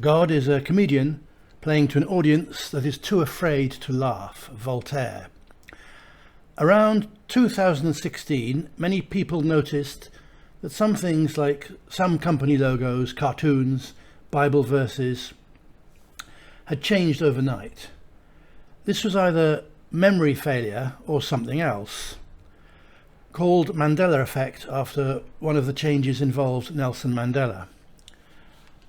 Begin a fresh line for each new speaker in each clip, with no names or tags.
God is a comedian playing to an audience that is too afraid to laugh. Voltaire. Around 2016, many people noticed that some things like some company logos, cartoons, Bible verses had changed overnight. This was either memory failure or something else. Called Mandela effect after one of the changes involved Nelson Mandela.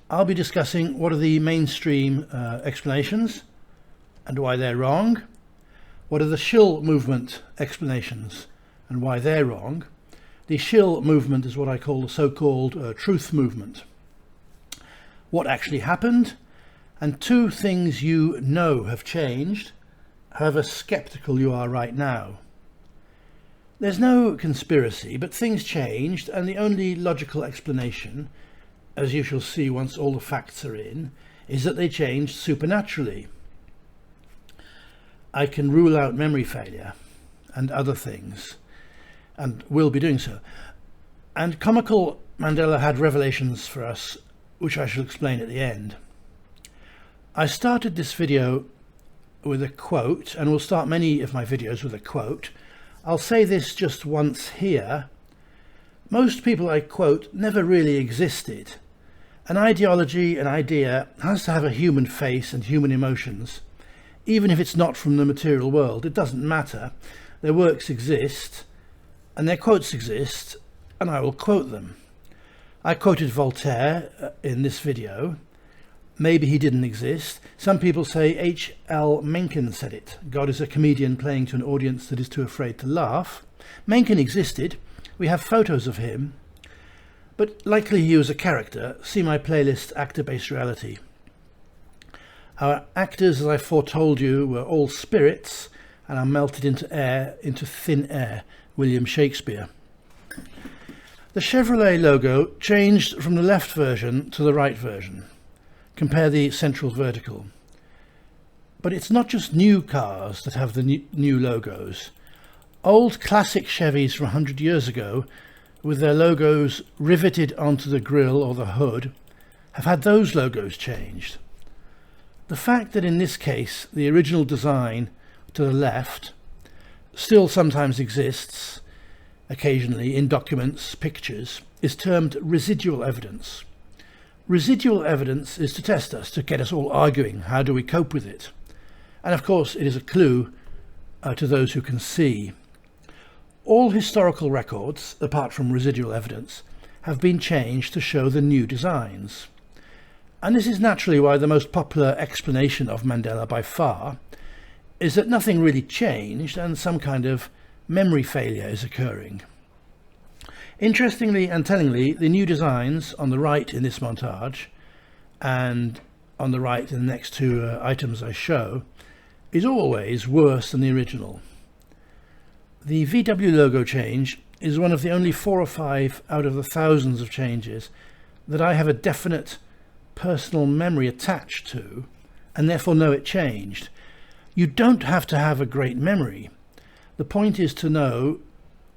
I'll be discussing what are the mainstream explanations and why they're wrong. What are the shill movement explanations and why they're wrong. The shill movement is what I call the so-called truth movement. What actually happened, and two things you know have changed, however skeptical you are right now. There's no conspiracy, but things changed, and the only logical explanation, as you shall see once all the facts are in, is that they changed supernaturally. I can rule out memory failure and other things, and will be doing so. And comical Mandela had revelations for us, which I shall explain at the end. I started this video with a quote, and will start many of my videos with a quote. I'll say this just once here. Most people I quote never really existed. An ideology, an idea, has to have a human face and human emotions. Even if it's not from the material world, it doesn't matter. Their works exist, and their quotes exist, and I will quote them. I quoted Voltaire in this video. Maybe he didn't exist. Some people say H.L. Mencken said it. God is a comedian playing to an audience that is too afraid to laugh. Mencken existed. We have photos of him. But likely he was a character. See my playlist, Actor-Based Reality. Our actors, as I foretold you, were all spirits and are melted into air, into thin air. William Shakespeare. The Chevrolet logo changed from the left version to the right version. Compare the central vertical. But it's not just new cars that have the new logos. Old classic Chevys from 100 years ago, with their logos riveted onto the grille or the hood, have had those logos changed. The fact that in this case the original design to the left still sometimes exists, occasionally in documents, pictures, is termed residual evidence. Residual evidence is to test us, to get us all arguing. How do we cope with it? And of course it is a clue to those who can see. All historical records, apart from residual evidence, have been changed to show the new designs. And this is naturally why the most popular explanation of Mandela by far is that nothing really changed and some kind of memory failure is occurring. Interestingly and tellingly, the new designs on the right in this montage and on the right in the next two items I show is always worse than the original. The VW logo change is one of the only 4 or 5 out of the thousands of changes that I have a definite personal memory attached to and therefore know it changed. You don't have to have a great memory. The point is to know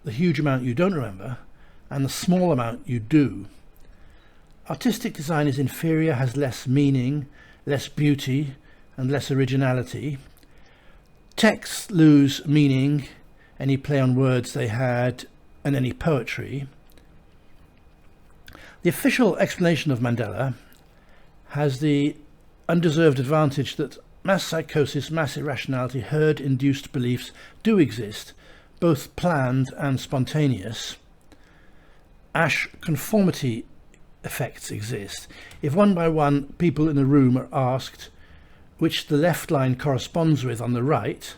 the huge amount you don't remember and the small amount you do. Artistic design is inferior, has less meaning, less beauty and less originality. Texts lose meaning, any play on words they had, and any poetry. The official explanation of Mandela has the undeserved advantage that mass psychosis, mass irrationality, herd-induced beliefs do exist, both planned and spontaneous. Ash conformity effects exist. If one by one people in the room are asked which the left line corresponds with on the right,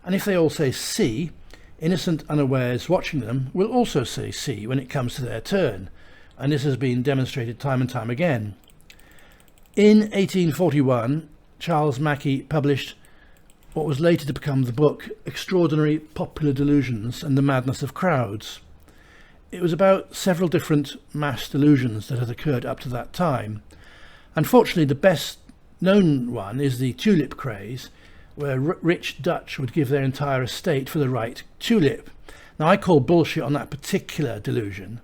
and if they all say C, innocent unawares watching them will also say C when it comes to their turn, and this has been demonstrated time and time again. In 1841, Charles Mackay published what was later to become the book Extraordinary Popular Delusions and the Madness of Crowds. It was about several different mass delusions that had occurred up to that time. Unfortunately, the best known one is the tulip craze, where rich Dutch would give their entire estate for the right tulip. Now, I call bullshit on that particular delusion,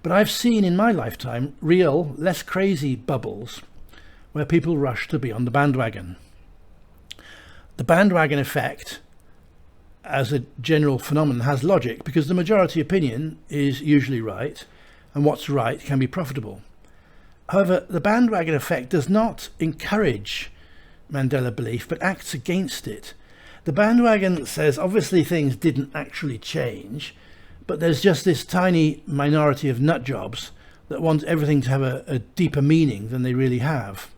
but I've seen in my lifetime real, less crazy bubbles where people rush to be on the bandwagon. The bandwagon effect as a general phenomenon has logic because the majority opinion is usually right, and what's right can be profitable. However, the bandwagon effect does not encourage Mandela belief but acts against it. The bandwagon says obviously things didn't actually change, but there's just this tiny minority of nutjobs that want everything to have a deeper meaning than they really have.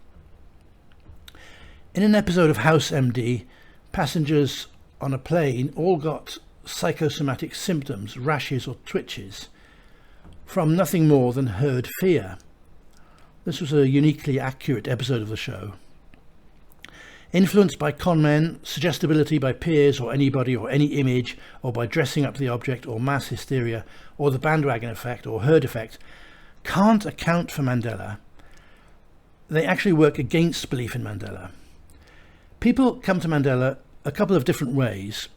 In an episode of House MD, passengers on a plane all got psychosomatic symptoms, rashes or twitches, from nothing more than herd fear. This was a uniquely accurate episode of the show. Influenced by con men, suggestibility by peers or anybody or any image, or by dressing up the object or mass hysteria, or the bandwagon effect or herd effect, can't account for Mandela. They actually work against belief in Mandela. People come to Mandela a couple of different ways,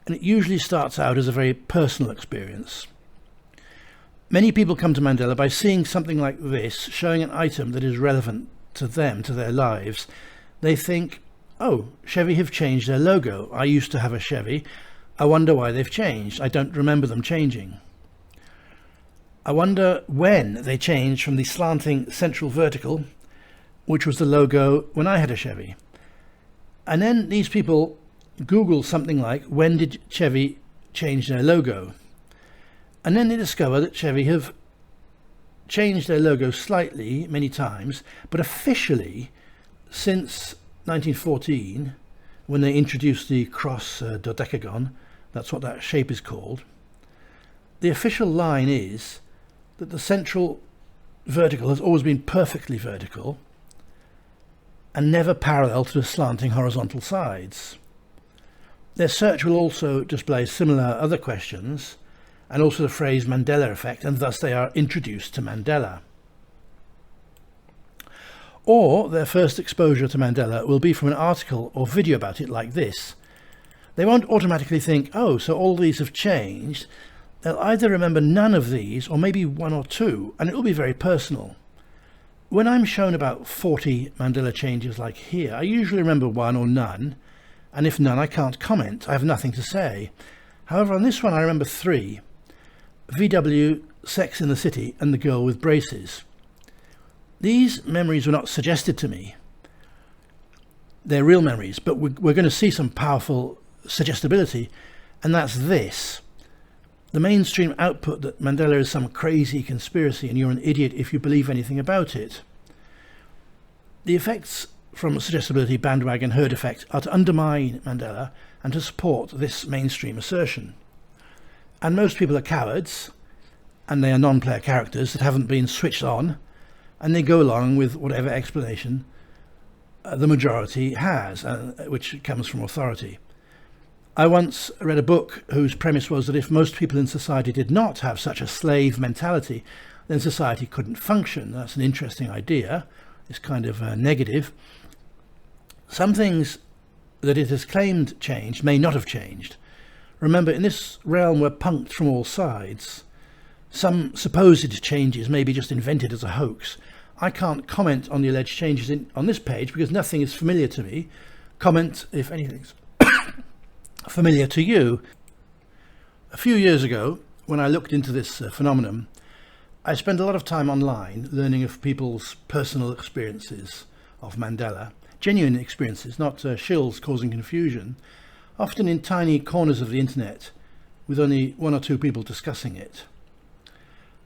and it usually starts out as a very personal experience. Many people come to Mandela by seeing something like this, showing an item that is relevant to them, to their lives. They think, oh, Chevy have changed their logo. I used to have a Chevy. I wonder why they've changed. I don't remember them changing. I wonder when they changed from the slanting central vertical, which was the logo when I had a Chevy. And then these people Google something like, when did Chevy change their logo? And then they discover that Chevy have changed their logo slightly many times, but officially since 1914, when they introduced the cross dodecagon, that's what that shape is called, the official line is that the central vertical has always been perfectly vertical and never parallel to the slanting horizontal sides. Their search will also display similar other questions and also the phrase Mandela effect, and thus they are introduced to Mandela. Or their first exposure to Mandela will be from an article or video about it like this. They won't automatically think, oh, so all these have changed. They'll either remember none of these or maybe one or two, and it will be very personal. When I'm shown about 40 Mandela changes like here, I usually remember one or none, and if none, I can't comment. I have nothing to say. However, on this one I remember 3. VW, Sex in the City, and the girl with braces. These memories were not suggested to me. They're real memories, but we're going to see some powerful suggestibility, and that's this. The mainstream output that Mandela is some crazy conspiracy and you're an idiot if you believe anything about it. The effects from suggestibility, bandwagon, herd effect are to undermine Mandela and to support this mainstream assertion. And most people are cowards, and they are non-player characters that haven't been switched on, and they go along with whatever explanation the majority has, which comes from authority. I once read a book whose premise was that if most people in society did not have such a slave mentality, then society couldn't function. That's an interesting idea. It's kind of negative. Some things that it has claimed changed may not have changed. Remember, in this realm we're punked from all sides. Some supposed changes may be just invented as a hoax. I can't comment on the alleged changes on this page because nothing is familiar to me. Comment if anything's familiar to you. A few years ago, when I looked into this phenomenon, I spent a lot of time online learning of people's personal experiences of Mandela, genuine experiences, not shills causing confusion, often in tiny corners of the internet with only 1 or 2 people discussing it.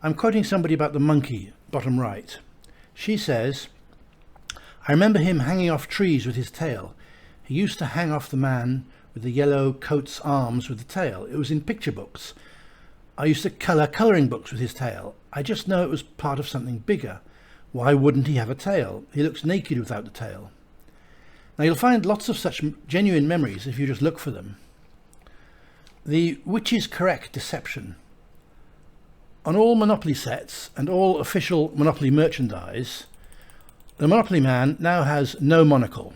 I'm quoting somebody about the monkey, bottom right. She says, I remember him hanging off trees with his tail. He used to hang off the man with the yellow coat's arms with the tail. It was in picture books. I used to colour colouring books with his tail. I just know it was part of something bigger. Why wouldn't he have a tail? He looks naked without the tail. Now you'll find lots of such genuine memories if you just look for them. The which is correct deception. On all Monopoly sets and all official Monopoly merchandise, the Monopoly man now has no monocle.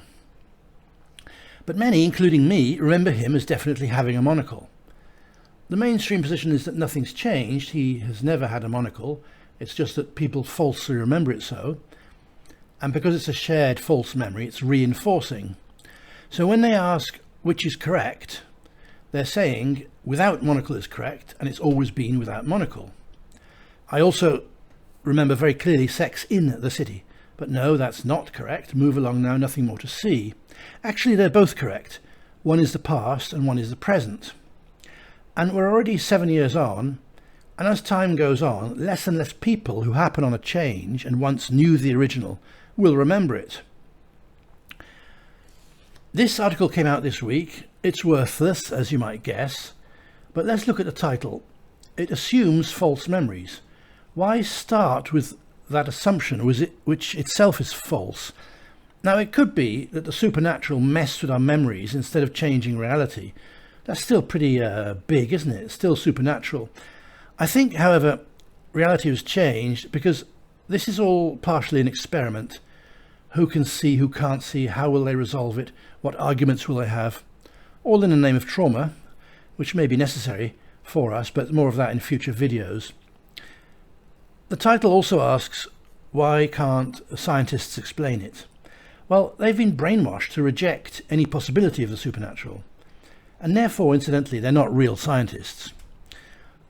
But many, including me, remember him as definitely having a monocle. The mainstream position is that nothing's changed. He has never had a monocle. It's just that people falsely remember it so. and because it's a shared false memory, it's reinforcing. So when they ask which is correct, they're saying without monocle is correct, and it's always been without monocle. I also remember very clearly sex in the city, but no, that's not correct. Move along now, nothing more to see. Actually, they're both correct. One is the past and one is the present. And we're already 7 years on, and as time goes on, less and less people who happen on a change and once knew the original will remember it. This article came out this week. It's worthless, as you might guess, but let's look at the title. It assumes false memories. Why start with that assumption, which itself is false? Now, it could be that the supernatural messed with our memories instead of changing reality. That's still pretty big, isn't it? It's still supernatural. I think, however, reality has changed because this is all partially an experiment. Who can see, who can't see, how will they resolve it, what arguments will they have? All in the name of trauma, which may be necessary for us, but more of that in future videos. The title also asks, why can't scientists explain it? Well, they've been brainwashed to reject any possibility of the supernatural, and therefore, incidentally, they're not real scientists.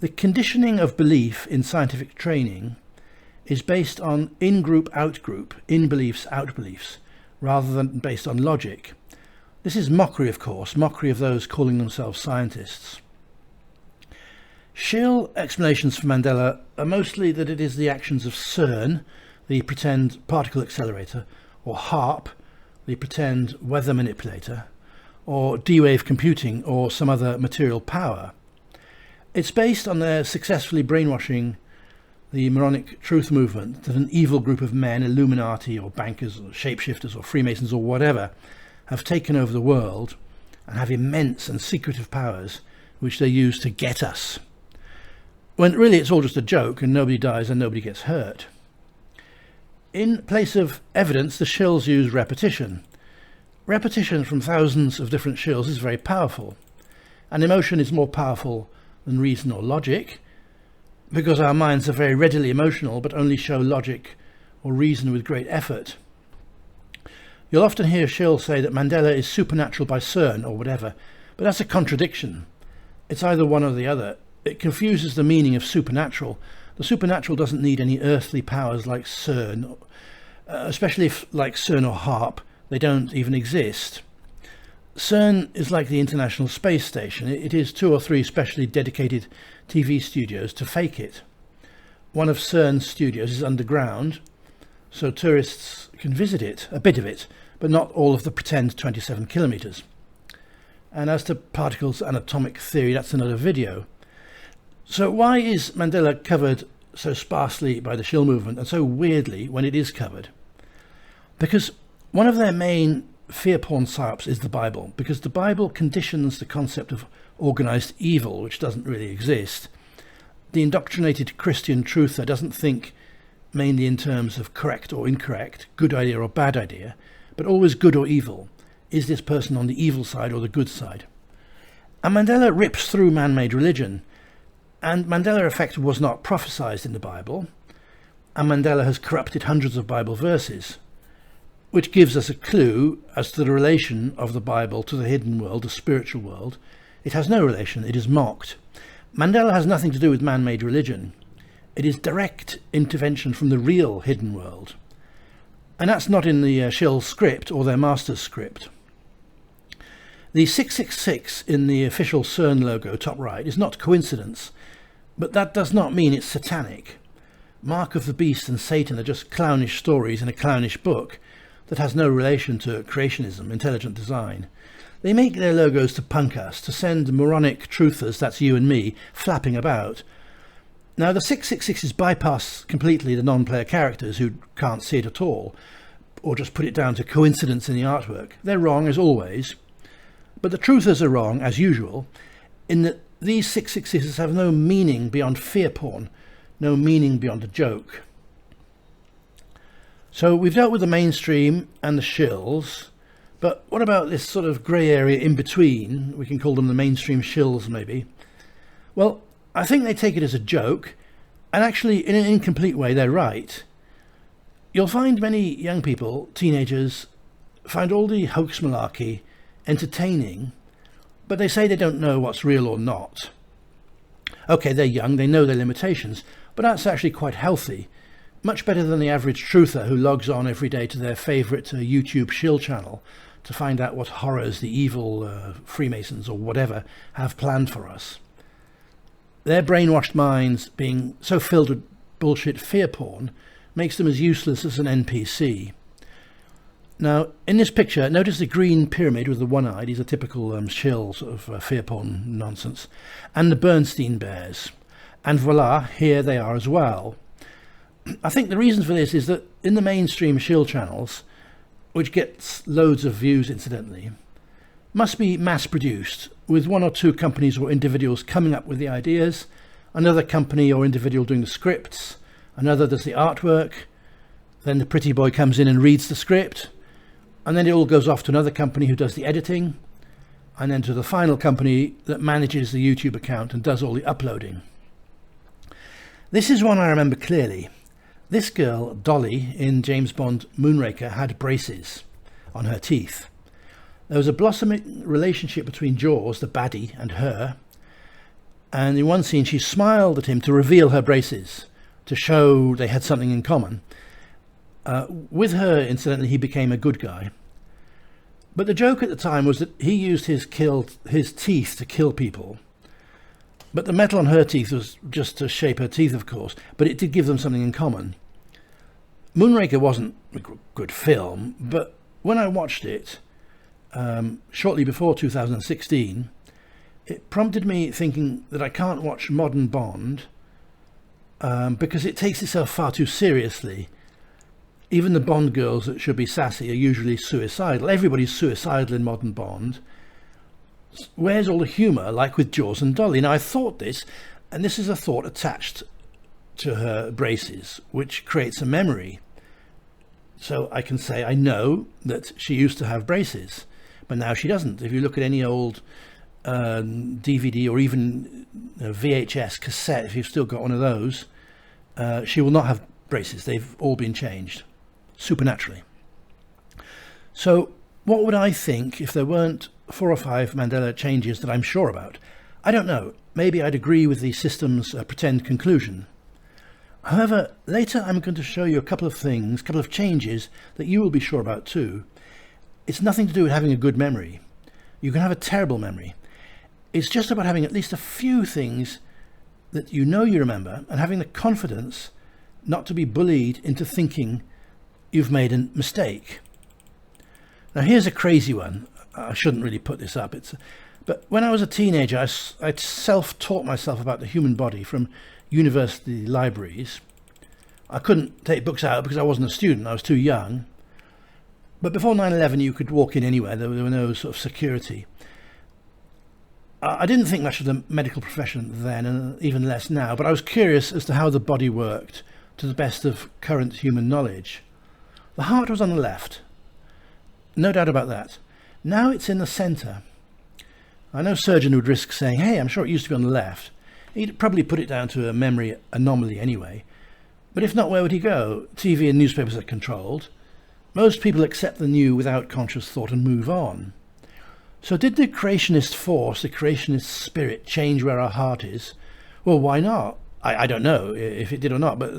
The conditioning of belief in scientific training is based on in-group, out-group, in-beliefs, out-beliefs, rather than based on logic. This is mockery, of course, mockery of those calling themselves scientists. Shill explanations for Mandela are mostly that it is the actions of CERN, the pretend particle accelerator, or HARP, the pretend weather manipulator, or D-wave computing, or some other material power. It's based on their successfully brainwashing the moronic truth movement that an evil group of men, Illuminati or bankers or shapeshifters or Freemasons or whatever, have taken over the world and have immense and secretive powers which they use to get us. When really it's all just a joke and nobody dies and nobody gets hurt. In place of evidence, the shills use repetition. Repetition from thousands of different shills is very powerful. And emotion is more powerful than reason or logic, because our minds are very readily emotional but only show logic or reason with great effort. You'll often hear Shill say that Mandela is supernatural by CERN or whatever, but that's a contradiction. It's either one or the other. It confuses the meaning of supernatural. The supernatural doesn't need any earthly powers like CERN, especially if, like CERN or HARP, they don't even exist. CERN is like the International Space Station. It is 2 or 3 specially dedicated TV studios to fake it. One of CERN's studios is underground, so tourists can visit it, a bit of it, but not all of the pretend 27 kilometres. And as to particles' anatomic theory, that's another video. So why is Mandela covered so sparsely by the Shill movement and so weirdly when it is covered? Because one of their main fear porn psyops is the Bible, because the Bible conditions the concept of organised evil, which doesn't really exist. The indoctrinated Christian truther doesn't think mainly in terms of correct or incorrect, good idea or bad idea, but always good or evil. Is this person on the evil side or the good side? And Mandela rips through man-made religion, and Mandela effect was not prophesied in the Bible, and Mandela has corrupted hundreds of Bible verses, which gives us a clue as to the relation of the Bible to the hidden world, the spiritual world. It has no relation, it is mocked. Mandela has nothing to do with man-made religion. It is direct intervention from the real hidden world. And that's not in the Shill script or their master's script. The 666 in the official CERN logo top right is not coincidence, but that does not mean it's satanic. Mark of the Beast and Satan are just clownish stories in a clownish book that has no relation to creationism, intelligent design. They make their logos to punk us, to send moronic truthers, that's you and me, flapping about. Now the 666s bypass completely the non-player characters who can't see it at all, or just put it down to coincidence in the artwork. They're wrong as always, but the truthers are wrong as usual, in that these 666s have no meaning beyond fear porn, no meaning beyond a joke. So we've dealt with the mainstream and the shills, but what about this sort of grey area in between? We can call them the mainstream shills maybe. Well, I think they take it as a joke, and actually in an incomplete way they're right. You'll find many young people, teenagers, find all the hoax malarkey entertaining, but they say they don't know what's real or not. Okay, they're young, they know their limitations, but that's actually quite healthy. Much better than the average truther who logs on every day to their favourite YouTube shill channel to find out what horrors the evil Freemasons or whatever have planned for us. Their brainwashed minds, being so filled with bullshit fear porn, makes them as useless as an NPC. Now, in this picture, notice the green pyramid with the one-eyed. These are typical shill sort of fear porn nonsense. And the Bernstein bears. And voila, here they are as well. I think the reason for this is that in the mainstream shill channels, which gets loads of views incidentally, must be mass-produced, with one or two companies or individuals coming up with the ideas, another company or individual doing the scripts, another does the artwork, then the pretty boy comes in and reads the script, and then it all goes off to another company who does the editing, and then to the final company that manages the YouTube account and does all the uploading. This is one I remember clearly. This girl, Dolly, in James Bond Moonraker, had braces on her teeth. There was a blossoming relationship between Jaws, the baddie, and her, and in one scene she smiled at him to reveal her braces, to show they had something in common. With her, incidentally, he became a good guy. But the joke at the time was that he used his teeth to kill people. But the metal on her teeth was just to shape her teeth, of course, but it did give them something in common. Moonraker wasn't a good film, but when I watched it, shortly before 2016, it prompted me thinking that I can't watch modern Bond because it takes itself far too seriously. Even the Bond girls that should be sassy are usually suicidal. Everybody's suicidal in modern Bond. Where's all the humour, like with Jaws and Dolly? Now, I thought this, and this is a thought attached to her braces, which creates a memory. So I can say I know that she used to have braces, but now she doesn't. If you look at any old DVD or even VHS cassette, if you've still got one of those, she will not have braces. They've all been changed supernaturally. So what would I think if there weren't 4 or 5 Mandela changes that I'm sure about? I don't know. Maybe I'd agree with the system's pretend conclusion. However, later I'm going to show you a couple of things, a couple of changes that you will be sure about too. It's nothing to do with having a good memory. You can have a terrible memory. It's just about having at least a few things that you know you remember and having the confidence not to be bullied into thinking you've made a mistake. Now here's a crazy one. I shouldn't really put this up. But when I was a teenager, I self-taught myself about the human body from university libraries. I couldn't take books out because I wasn't a student. I was too young. But before 9/11, you could walk in anywhere. There were no sort of security. I didn't think much of the medical profession then, and even less now, but I was curious as to how the body worked to the best of current human knowledge. The heart was on the left. No doubt about that. Now it's in the centre. I know a surgeon would risk saying, hey, I'm sure it used to be on the left. He'd probably put it down to a memory anomaly anyway. But if not, where would he go? TV and newspapers are controlled. Most people accept the new without conscious thought and move on. So did the creationist force, the creationist spirit, change where our heart is? Well, why not? I don't know if it did or not, but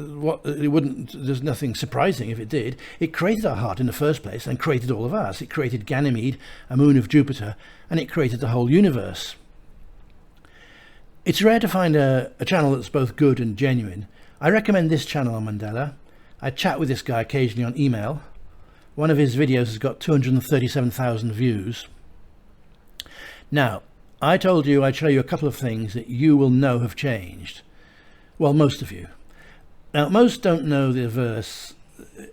there's nothing surprising if it did. It created our heart in the first place and created all of us. It created Ganymede, a moon of Jupiter, and it created the whole universe. It's rare to find a channel that's both good and genuine. I recommend this channel on Mandela. I chat with this guy occasionally on email. One of his videos has got 237,000 views. Now, I told you I'd show you a couple of things that you will know have changed. Well, most of you. Now, most don't know the verse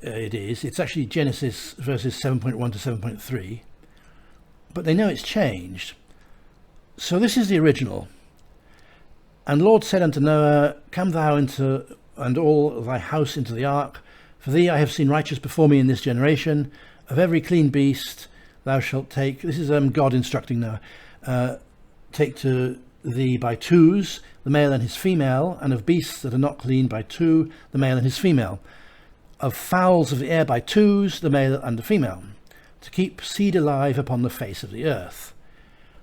it is. It's actually Genesis verses 7.1 to 7.3. But they know it's changed. So this is the original. And the Lord said unto Noah, come thou into and all thy house into the ark. For thee I have seen righteous before me in this generation. Of every clean beast thou shalt take. This is God instructing Noah. Take to thee by twos, the male and his female, and of beasts that are not clean by two, the male and his female. of fowls of the air by twos, the male and the female, to keep seed alive upon the face of the earth.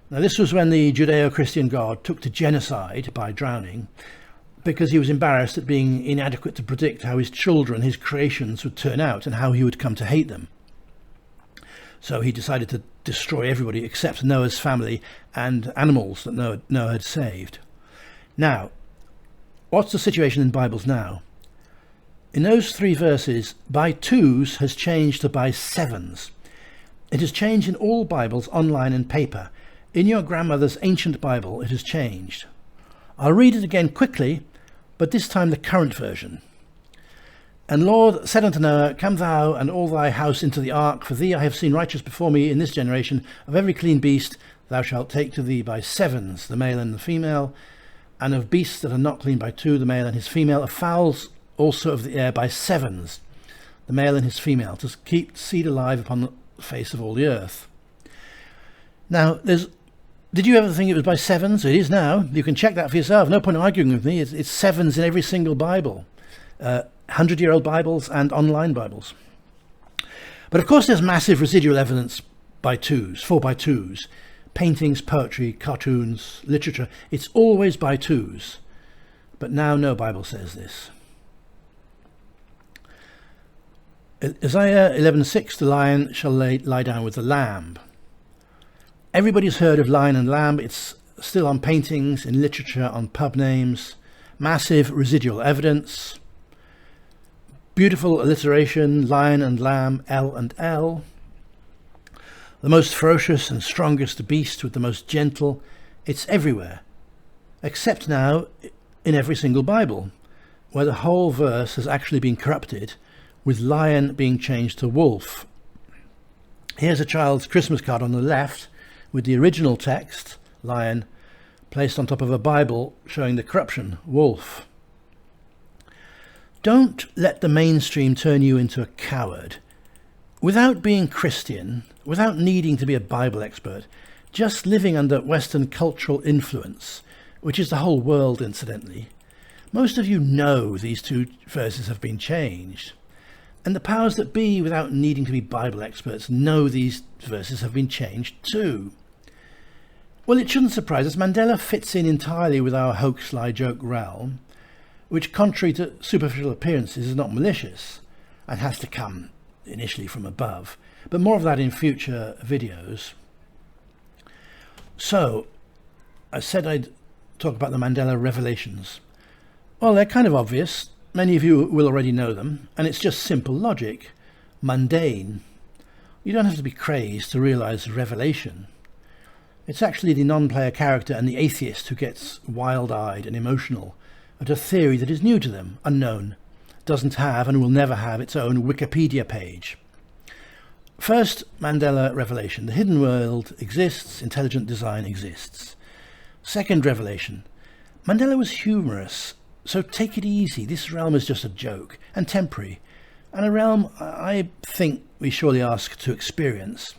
Now this was when the Judeo-Christian God took to genocide by drowning, because he was embarrassed at being inadequate to predict how his children, his creations, would turn out and how he would come to hate them. So he decided to destroy everybody except Noah's family and animals that Noah had saved. Now, what's the situation in Bibles now? In those 3 verses, by twos has changed to by sevens. It has changed in all Bibles, online and paper. In your grandmother's ancient Bible, it has changed. I'll read it again quickly, but this time the current version. And Lord said unto Noah, Come thou and all thy house into the ark, for thee I have seen righteous before me in this generation. Of every clean beast thou shalt take to thee by sevens, the male and the female, and of beasts that are not clean by 2, the male and his female, of fowls also of the air by sevens, the male and his female, to keep seed alive upon the face of all the earth. Now, did you ever think it was by sevens? It is now. You can check that for yourself. No point in arguing with me. It's sevens in every single Bible. 100-year-old Bibles and online Bibles. But of course there's massive residual evidence by twos, 4 by twos. Paintings, poetry, cartoons, literature. It's always by twos. But now no Bible says this. Isaiah 11:6, the lion shall lie down with the lamb. Everybody's heard of lion and lamb. It's still on paintings, in literature, on pub names. Massive residual evidence. Beautiful alliteration, lion and lamb, L and L. The most ferocious and strongest beast with the most gentle. It's everywhere. Except now in every single Bible, where the whole verse has actually been corrupted, with lion being changed to wolf. Here's a child's Christmas card on the left, with the original text, lion, placed on top of a Bible showing the corruption, wolf. Don't let the mainstream turn you into a coward. Without being Christian, without needing to be a Bible expert, just living under Western cultural influence, which is the whole world incidentally, most of you know these 2 verses have been changed. And the powers that be, without needing to be Bible experts, know these verses have been changed too. Well, it shouldn't surprise us. Mandela fits in entirely with our hoax, lie, joke realm, which, contrary to superficial appearances, is not malicious and has to come initially from above. But more of that in future videos. So, I said I'd talk about the Mandela revelations. Well, they're kind of obvious. Many of you will already know them, and it's just simple logic. Mundane. You don't have to be crazed to realise revelation. It's actually the non-player character and the atheist who gets wild-eyed and emotional at a theory that is new to them, unknown, doesn't have and will never have its own Wikipedia page. First, Mandela revelation. The hidden world exists, intelligent design exists. Second revelation. Mandela was humorous, so take it easy. This realm is just a joke and temporary, and a realm I think we surely ask to experience.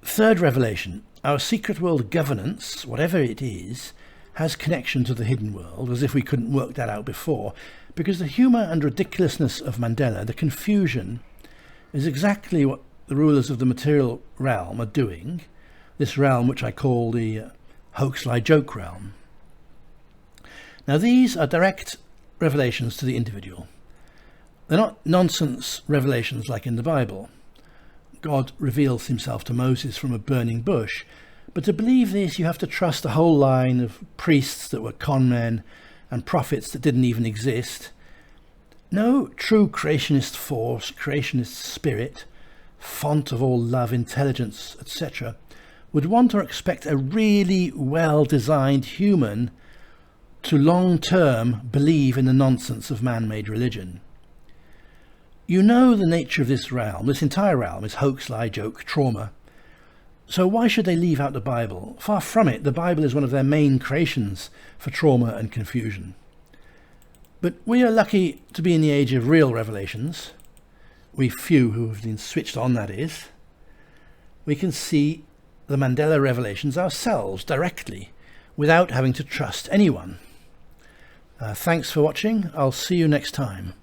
Third revelation. Our secret world governance, whatever it is, has connection to the hidden world, as if we couldn't work that out before, because the humour and ridiculousness of Mandela, the confusion, is exactly what the rulers of the material realm are doing, this realm which I call the hoax, lie, joke realm. Now these are direct revelations to the individual. They're not nonsense revelations like in the Bible. God reveals himself to Moses from a burning bush. But to believe this, you have to trust a whole line of priests that were con men and prophets that didn't even exist. No true creationist force, creationist spirit, font of all love, intelligence, etc., would want or expect a really well-designed human to long-term believe in the nonsense of man-made religion. You know the nature of this realm. This entire realm is hoax, lie, joke, trauma. So why should they leave out the Bible? Far from it. The Bible is one of their main creations for trauma and confusion. But we are lucky to be in the age of real revelations. We few who have been switched on, that is. We can see the Mandela revelations ourselves directly without having to trust anyone. Thanks for watching. I'll see you next time.